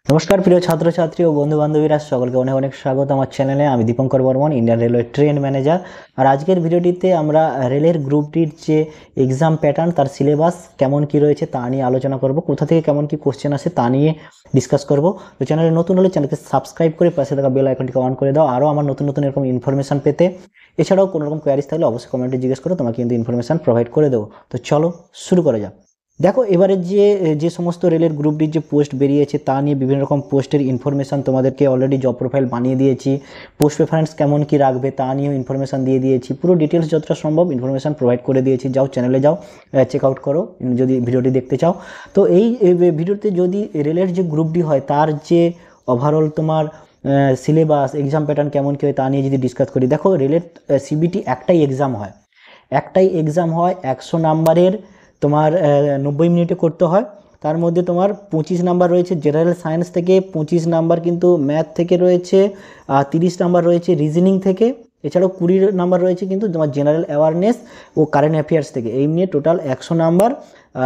নমস্কার প্রিয় ছাত্রছাত্রী ও বন্ধু বান্ধবীরা, সকলকে অনেক অনেক স্বাগত আমার চ্যানেলে। আমি Dipankar Barman, Indian railway train manager. আর আজকের ভিডিওটিতে আমরা রেলের গ্রুপ ডির যে এক্সাম প্যাটার্ন, তার সিলেবাস কেমন কি রয়েছে তা নিয়ে আলোচনা করব। কোথা থেকে কেমন কি কোশ্চেন আসে তা নিয়ে ডিসকাস করব। তো চ্যানেলে নতুন হলে চ্যানেলকে সাবস্ক্রাইব করে পাশে থাকা বেল আইকনটিকে অন করে দাও আরও আমার নতুন নতুন এরকম ইনফরমেশন পেতে। এছাড়াও কোনো রকম কোয়ারিজ থাকলে অবশ্যই কমেন্টে জিজ্ঞেস করো, তোমাকে কিন্তু ইনফরমেশন প্রোভাইড করে দেবো। তো চলো শুরু করা যাক। দেখো, এবারে যে যে সমস্ত রেলের গ্রুপ ডির যে পোস্ট বেরিয়েছে তা নিয়ে বিভিন্ন রকম পোস্টের ইনফরমেশান তোমাদেরকে অলরেডি জব প্রোফাইল বানিয়ে দিয়েছি। পোস্ট প্রেফারেন্স কেমন কি রাখবে তা নিয়েও ইনফরমেশান দিয়ে দিয়েছি। পুরো ডিটেলস যতটা সম্ভব ইনফরমেশান প্রোভাইড করে দিয়েছি। যাও চ্যানেলে যাও, চেক আউট করো যদি ভিডিওটি দেখতে চাও। তো এই ভিডিওতে যদি রেলের যে গ্রুপ ডি হয় তার যে ওভারঅল তোমার সিলেবাস, এক্সাম প্যাটার্ন কেমন কী হয় তা নিয়ে যদি ডিসকাস করি। দেখো, রেলের সিবিটি একটাই এক্সাম হয়, 100 নাম্বারের। তোমার 90 মিনিটে করতে হয়। তার মধ্যে তোমার 25 নাম্বার রয়েছে জেনারেল সায়েন্স থেকে, 25 নাম্বার কিন্তু ম্যাথ থেকে রয়েছে, আর 30 নাম্বার রয়েছে রিজনিং থেকে। এছাড়াও 20 নাম্বার রয়েছে কিন্তু তোমার জেনারেল অ্যাওয়ারনেস ও কারেন্ট অ্যাফেয়ার্স থেকে। এই নিয়ে টোটাল 100 নাম্বার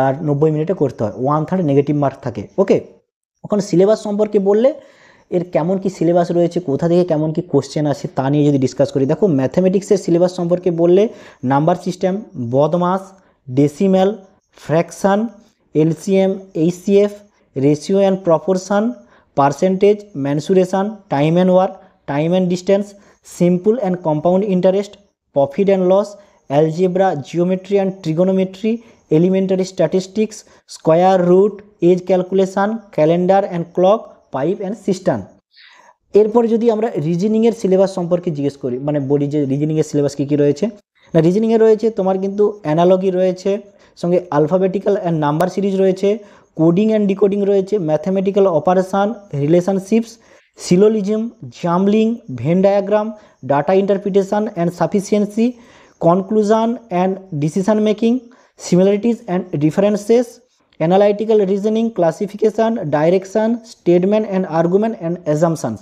আর 90 মিনিটে করতে হয়। 1/3 নেগেটিভ মার্ক থাকে। ওকে, এখন সিলেবাস সম্পর্কে বললে এর কেমন কি সিলেবাস রয়েছে, কোথা থেকে কেমন কি কোশ্চেন আসে তা নিয়ে যদি ডিসকাস করি। দেখো, ম্যাথামেটিক্সের সিলেবাস সম্পর্কে বললে number system, BODMAS, decimal, fraction, LCM, HCF, ratio and proportion, percentage, mensuration, time and work, time and distance, simple and compound interest, profit and loss, algebra, geometry and trigonometry, elementary statistics, square root, age calculation, calendar and clock, pipe and cistern. এরপর যদি আমরা রিজনিংয়ের syllabus সম্পর্কে জিজ্ঞেস করি, মানে বলি যে রিজনিংয়ের syllabus কী কী রয়েছে। না, রিজনিংয়ে রয়েছে তোমার কিন্তু অ্যানালজি রয়েছে, সঙ্গে আলফাবেটিক্যাল অ্যান্ড নাম্বার সিরিজ রয়েছে, কোডিং অ্যান্ড ডিকোডিং রয়েছে, mathematical operation, relationships, syllogism, jumbling, Venn diagram, data interpretation and sufficiency, conclusion and decision making, similarities and differences, analytical reasoning, classification, direction, statement and argument and assumptions,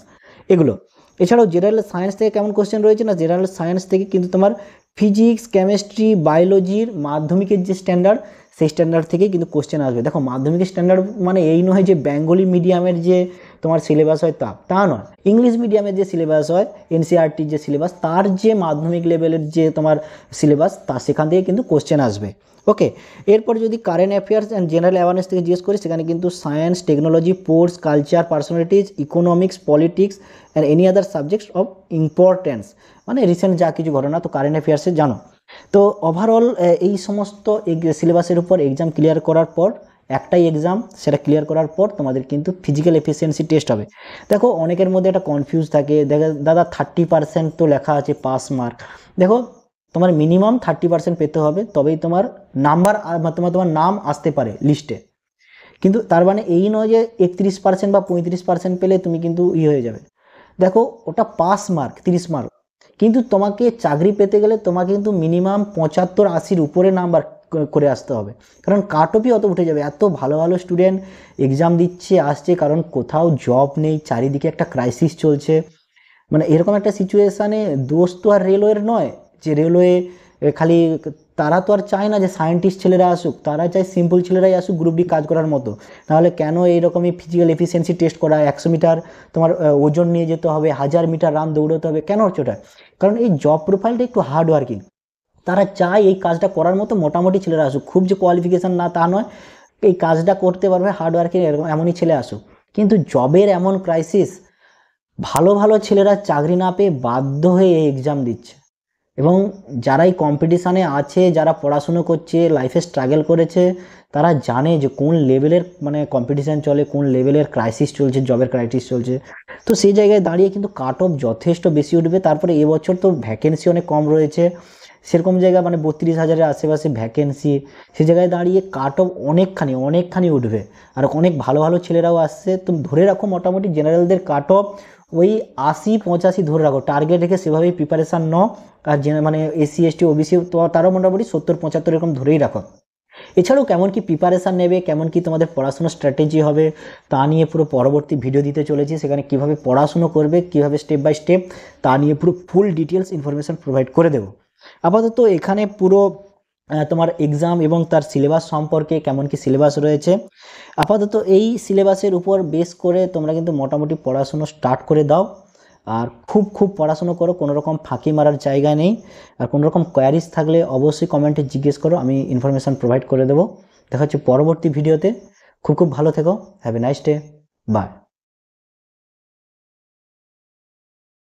এগুলো। এছাড়াও general science থেকে কেমন question রয়েছে না, general science থেকে কিন্তু তোমার physics, chemistry, বায়োলজির মাধ্যমিকের যে স্ট্যান্ডার্ড, সেই স্ট্যান্ডার্ড থেকেই কিন্তু কোশ্চেন আসবে। দেখো, মাধ্যমিকের স্ট্যান্ডার্ড মানে এই নয় যে বেঙ্গলি মিডিয়ামের যে তোমার সিলেবাস হয় তা নয়। ইংলিশ মিডিয়ামের যে সিলেবাস হয়, এনসিআরটির যে সিলেবাস, তার যে মাধ্যমিক লেভেলের যে তোমার সিলেবাস, তা সেখান থেকে কিন্তু কোশ্চেন আসবে। ওকে, এরপর যদি current affairs and general awareness থেকে জিজ্ঞেস করি, সেখানে কিন্তু science, technology, sports, culture, personalities, economics, politics and any other subjects of importance, মানে রিসেন্ট যা কিছু ঘটনা, তো কারেন্ট অ্যাফেয়ার্সে জানো। তো ওভারঅল এই সমস্ত সিলেবাসের উপর এক্সাম ক্লিয়ার করার পর, একটাই এক্সাম, সেটা ক্লিয়ার করার পর তোমাদের কিন্তু ফিজিক্যাল এফিসিয়েন্সি টেস্ট হবে। দেখো, অনেকের মধ্যে একটা কনফিউজ থাকে, দাদা 30% তো লেখা আছে পাস মার্ক। দেখো, তোমার মিনিমাম 30% পেতে হবে, তবেই তোমার নাম্বার, তোমার নাম আসতে পারে লিস্টে। কিন্তু তার মানে এই নয় যে 31% বা 35% পেলে তুমি কিন্তু হয়ে যাবে। দেখো, ওটা পাস মার্ক, 30 মার্ক। কিন্তু তোমাকে চাকরি পেতে গেলে তোমাকে কিন্তু মিনিমাম 75-80-র উপরে নাম্বার করে আসতে হবে, কারণ কাট অফই অত উঠে যাবে। এত ভালো ভালো স্টুডেন্ট এক্সাম দিচ্ছে, আসছে, কারণ কোথাও জব নেই, চারিদিকে একটা ক্রাইসিস চলছে। মানে এরকম একটা সিচুয়েশানে দোষ তো আর রেলওয়ের নয় যে রেলওয়ে খালি, তারা তো আর চায় না যে সায়েন্টিস্ট ছেলেরা আসুক, তারা চায় সিম্পল ছেলেরাই আসুক গ্রুপ ডি কাজ করার মতো। তাহলে কেন এইরকমই ফিজিক্যাল এফিসিয়েন্সি টেস্ট করা, 100 মিটার তোমার ওজন নিয়ে যেতে হবে, 1000 মিটার রান দৌড়াতে হবে, কেন হচ্ছে ওটা? কারণ এই জব প্রোফাইলটা একটু হার্ড ওয়ার্কিং। তারা চায় এই কাজটা করার মতো মোটামুটি ছেলেরা আসুক, খুব যে কোয়ালিফিকেশান না তা নয়, এই কাজটা করতে পারবে হার্ড ওয়ার্কিং এরকম এমনই ছেলে আসুক। কিন্তু জবের এমন ক্রাইসিস, ভালো ভালো ছেলেরা চাকরি না পেয়ে বাধ্য হয়ে এই এক্সাম দিচ্ছে। এবং যারা এই কম্পিটিশানে আছে, যারা পড়াশুনো করছে, লাইফে স্ট্রাগল করেছে, তারা জানে যে কোন লেভেলের মানে কম্পিটিশান চলে, কোন লেভেলের ক্রাইসিস চলছে, জবের ক্রাইসিস চলছে। তো সেই জায়গায় দাঁড়িয়ে কিন্তু কাট অফ যথেষ্ট বেশি উঠবে। তারপরে এবছর তো ভ্যাকেন্সি অনেক কম রয়েছে, সেরকম জায়গায় মানে 32,000-এর আশেপাশে ভ্যাকেন্সি, সেই জায়গায় দাঁড়িয়ে কাট অফ অনেকখানি উঠবে। আর অনেক ভালো ভালো ছেলেরাও আসছে। তো ধরে রাখো মোটামুটি জেনারেলদের কাট অফ ওই 80-85 ধরে রাখো, টার্গেট রেখে সেভাবেই প্রিপারেশান নাও। আর মানে এসসি এসটি ওবিসি তো তারও মোটামুটি 70-75 এরকম ধরেই রাখো। এছাড়াও কেমন কি প্রিপারেশান নেবে, কেমন কি তোমাদের পড়াশুনোর স্ট্র্যাটেজি হবে, তা নিয়ে পুরো পরবর্তী ভিডিও দিতে চলেছি। সেখানে কীভাবে পড়াশুনো করবে, কীভাবে স্টেপ বাই স্টেপ, তা নিয়ে পুরো ফুল ডিটেলস ইনফরমেশান প্রোভাইড করে দেবো। আপাতত এখানে পুরো তোমার এক্সাম এবং তার সিলেবাস সম্পর্কে কেমন কি সিলেবাস রয়েছে। আপাতত এই সিলেবাসের উপর বেস করে তোমরা কিন্তু মোটামুটি পড়াশুনো স্টার্ট করে দাও। আর খুব খুব পড়াশুনো করো, কোনো রকম ফাঁকি মারার জায়গা নেই। আর কোনো রকম কোয়ারিজ থাকলে অবশ্যই কমেন্টে জিজ্ঞেস করো, আমি ইনফরমেশান প্রোভাইড করে দেবো। দেখা হচ্ছে পরবর্তী ভিডিওতে। খুব খুব ভালো থেকো। Have a nice day. By.